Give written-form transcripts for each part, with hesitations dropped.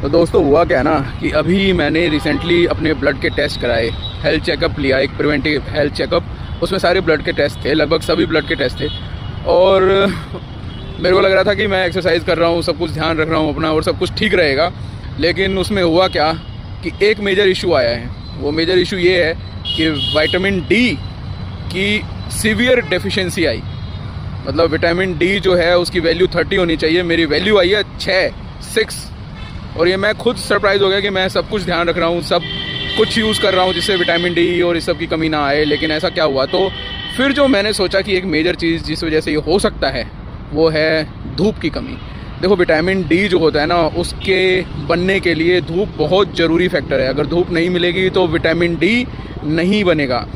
तो दोस्तों हुआ क्या ना कि अभी मैंने रिसेंटली अपने ब्लड के टेस्ट कराए, हेल्थ चेकअप लिया, एक प्रिवेंटिव हेल्थ चेकअप। उसमें सारे ब्लड के टेस्ट थे, लगभग सभी ब्लड के टेस्ट थे। और मेरे को लग रहा था कि मैं एक्सरसाइज कर रहा हूँ, सब कुछ ध्यान रख रहा हूँ अपना और सब कुछ ठीक रहेगा। लेकिन उसमें हुआ क्या कि एक मेजर इशू आया है। वो मेजर इशू ये है कि विटामिन डी की सीवियर डेफिशिएंसी आई। मतलब विटामिन डी जो है उसकी वैल्यू 30 होनी चाहिए, मेरी वैल्यू आई है 6। और ये मैं खुद सरप्राइज़ हो गया कि मैं सब कुछ ध्यान रख रहा हूँ, सब कुछ यूज़ कर रहा हूँ जिससे विटामिन डी और इस सब की कमी ना आए, लेकिन ऐसा क्या हुआ। तो फिर जो मैंने सोचा कि एक मेजर चीज़ जिस वजह से ये हो सकता है वो है धूप की कमी। देखो विटामिन डी जो होता है ना, उसके बनने के लिए धूप बहुत ज़रूरी फैक्टर है। अगर धूप नहीं मिलेगी तो विटामिन डी नहीं बनेगा,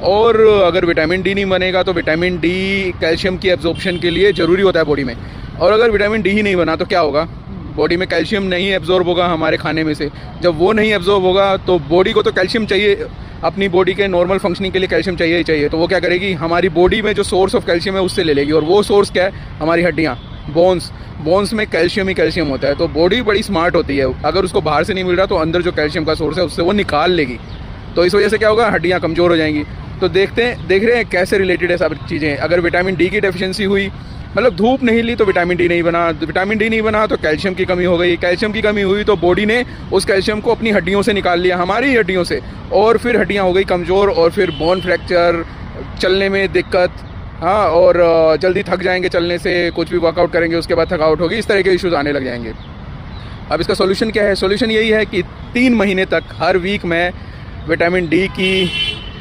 और अगर विटामिन डी नहीं बनेगा तो विटामिन डी कैल्शियम की एब्जॉर्प्शन के लिए ज़रूरी होता है बॉडी में। और अगर विटामिन डी ही नहीं बना तो क्या होगा, बॉडी में कैल्शियम नहीं एब्जॉर्ब होगा हमारे खाने में से। जब वो नहीं एब्जॉर्ब होगा तो बॉडी को तो कैल्शियम चाहिए, अपनी बॉडी के नॉर्मल फंक्शनिंग के लिए कैल्शियम चाहिए ही चाहिए। तो वो क्या करेगी, हमारी बॉडी में जो सोर्स ऑफ कैल्शियम है उससे ले लेगी। और वो सोर्स क्या है, हमारी हड्डियाँ, बोन्स में कैल्शियम ही कैल्शियम होता है। तो बॉडी बड़ी स्मार्ट होती है, अगर उसको बाहर से नहीं मिल रहा तो अंदर जो कैल्शियम का सोर्स है उससे वो निकाल लेगी। तो इस वजह से क्या होगा, हड्डियाँ कमज़ोर हो जाएंगी। तो देख रहे हैं कैसे रिलेटेड है सब चीज़ें। अगर विटामिन डी की डेफिशिएंसी हुई, मतलब धूप नहीं ली तो विटामिन डी नहीं बना, विटामिन डी नहीं बना तो कैल्शियम की कमी हो गई, कैल्शियम की कमी हुई तो बॉडी ने उस कैल्शियम को अपनी हड्डियों से निकाल लिया, हमारी हड्डियों से, और फिर हड्डियाँ हो गई कमज़ोर, और फिर बोन फ्रैक्चर, चलने में दिक्कत, हाँ, और जल्दी थक जाएंगे चलने से, कुछ भी वर्कआउट करेंगे उसके बाद थकावट होगी, इस तरह के इश्यूज़ आने लग जाएंगे। अब इसका सोल्यूशन क्या है? सोल्यूशन यही है कि 3 महीने तक हर वीक मैं विटामिन डी की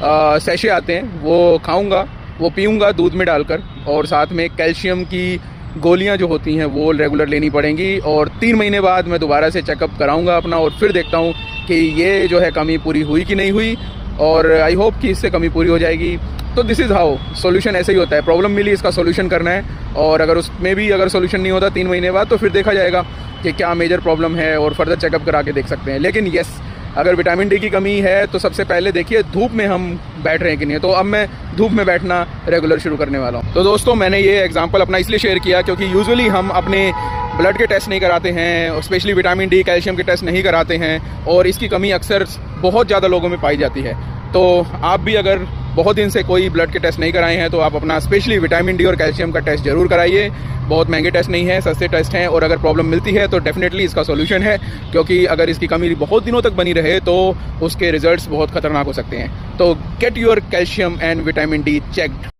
सैशे आते हैं वो खाऊंगा, वो पीऊँगा दूध में डालकर, और साथ में कैल्शियम की गोलियां जो होती हैं वो रेगुलर लेनी पड़ेंगी। और 3 महीने बाद मैं दोबारा से चेकअप कराऊंगा अपना, और फिर देखता हूँ कि ये जो है कमी पूरी हुई कि नहीं हुई, और आई होप कि इससे कमी पूरी हो जाएगी। तो दिस इज़ हाउ सोल्यूशन ऐसे ही होता है। प्रॉब्लम मिली, इसका सोल्यूशन करना है, और अगर उसमें भी अगर सोल्यूशन नहीं होता 3 महीने बाद तो फिर देखा जाएगा कि क्या मेजर प्रॉब्लम है, और फर्दर चेकअप करा के देख सकते हैं। लेकिन येस, अगर विटामिन डी की कमी है तो सबसे पहले देखिए धूप में हम बैठ रहे हैं कि नहीं। तो अब मैं धूप में बैठना रेगुलर शुरू करने वाला हूँ। तो दोस्तों मैंने ये एग्जांपल अपना इसलिए शेयर किया क्योंकि यूजुअली हम अपने ब्लड के टेस्ट नहीं कराते हैं, स्पेशली विटामिन डी कैल्शियम के टेस्ट नहीं कराते हैं, और इसकी कमी अक्सर बहुत ज़्यादा लोगों में पाई जाती है। तो आप भी अगर बहुत दिन से कोई ब्लड के टेस्ट नहीं कराए हैं तो आप अपना स्पेशली विटामिन डी और कैल्शियम का टेस्ट जरूर कराइए। बहुत महंगे टेस्ट नहीं है, सस्ते टेस्ट हैं, और अगर प्रॉब्लम मिलती है तो डेफिनेटली इसका सोल्यूशन है, क्योंकि अगर इसकी कमी बहुत दिनों तक बनी रहे तो उसके रिजल्ट्स बहुत खतरनाक हो सकते हैं। तो get your calcium and vitamin D checked.